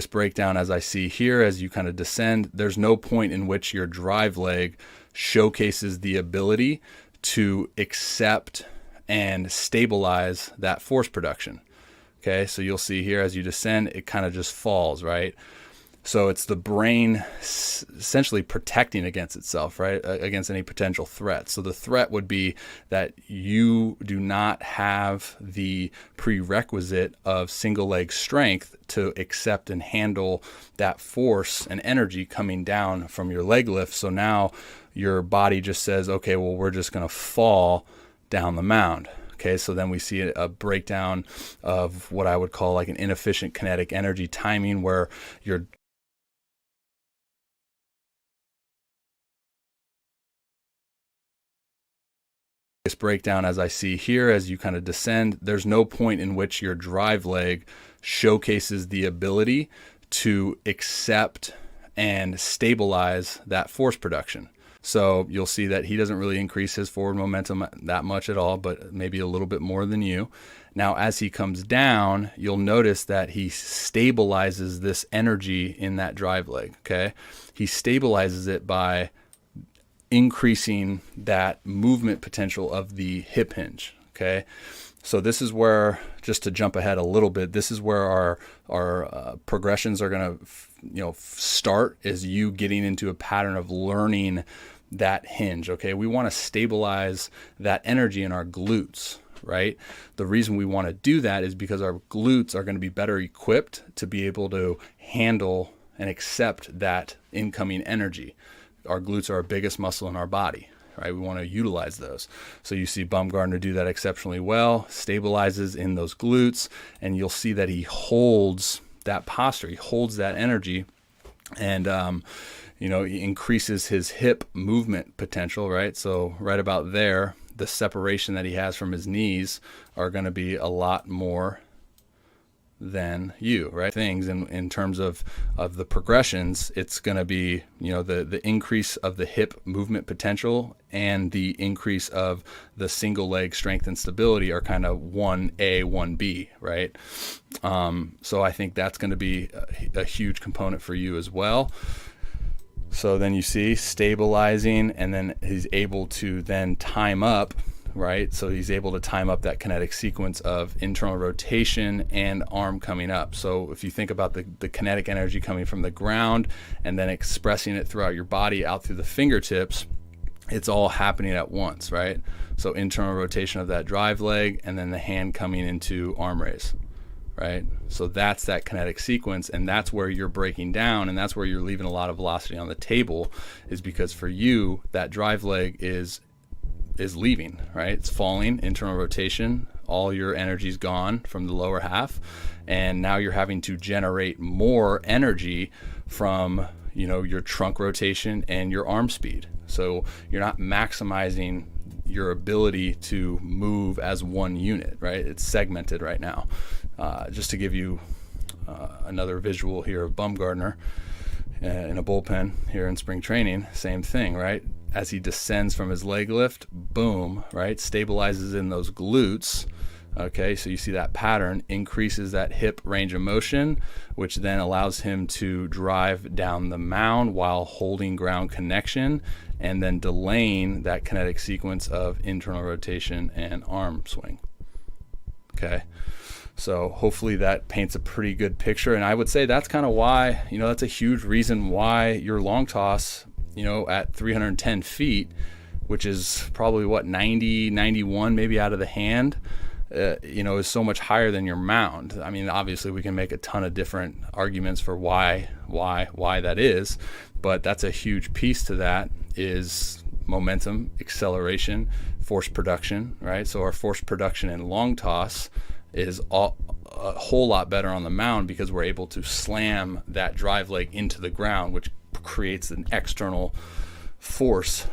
breakdown as I see here as you kind of descend. There's no point in which your drive leg showcases the ability to accept and stabilize that force production. Okay, so you'll see here as you descend, it kind of just falls, right? So it's the brain essentially protecting against itself, right? Against any potential threat. So the threat would be that you do not have the prerequisite of single leg strength to accept and handle that force and energy coming down from your leg lift. So now your body just says, okay, well, we're just going to fall down the mound. Okay, so then we see a breakdown of what I would call like an inefficient kinetic energy timing, where you're breakdown as I see here as you kind of descend. There's no point in which your drive leg showcases the ability to accept and stabilize that force production. So you'll see that he doesn't really increase his forward momentum that much at all, but maybe a little bit more than you. Now, as he comes down, you'll notice that he stabilizes this energy in that drive leg, okay? He stabilizes it by increasing that movement potential of the hip hinge, okay? So this is where, just to jump ahead a little bit, this is where our progressions are going to start, is you getting into a pattern of learning that hinge, okay? We want to stabilize that energy in our glutes, right? The reason we want to do that is because our glutes are going to be better equipped to be able to handle and accept that incoming energy. Our glutes are our biggest muscle in our body, right? We want to utilize those. So you see Bumgardner do that exceptionally well, stabilizes in those glutes, and you'll see that he holds that posture, he holds that energy, and he increases his hip movement potential, right? So right about there, the separation that he has from his knees are going to be a lot more than you, right? Things in terms of the progressions, it's going to be, the increase of the hip movement potential and the increase of the single leg strength and stability are kind of 1A, 1B, right? So I think that's going to be a huge component for you as well. So then you see stabilizing, and then he's able to then time up, right? So he's able to time up that kinetic sequence of internal rotation and arm coming up. So if you think about the kinetic energy coming from the ground and then expressing it throughout your body out through the fingertips, it's all happening at once, right? So internal rotation of that drive leg, and then the hand coming into arm raise, right? So that's that kinetic sequence, and that's where you're breaking down, and that's where you're leaving a lot of velocity on the table, is because for you, that drive leg is leaving, right? It's falling, internal rotation, all your energy's gone from the lower half, and now you're having to generate more energy from, your trunk rotation and your arm speed. So you're not maximizing your ability to move as one unit, right? It's segmented right now. Just to give you another visual here of Bumgardner in a bullpen here in spring training, same thing, right? As he descends from his leg lift, boom, right? Stabilizes in those glutes. Okay, so you see that pattern, increases that hip range of motion, which then allows him to drive down the mound while holding ground connection, and then delaying that kinetic sequence of internal rotation and arm swing. Okay, so hopefully that paints a pretty good picture. And I would say that's kind of why, that's a huge reason why your long toss, at 310 feet, which is probably 90, 91 maybe out of the hand, is so much higher than your mound. I mean, obviously we can make a ton of different arguments for why that is, but that's a huge piece to that, is momentum, acceleration, force production, right? So our force production in long toss is a whole lot better on the mound, because we're able to slam that drive leg into the ground, which creates an external force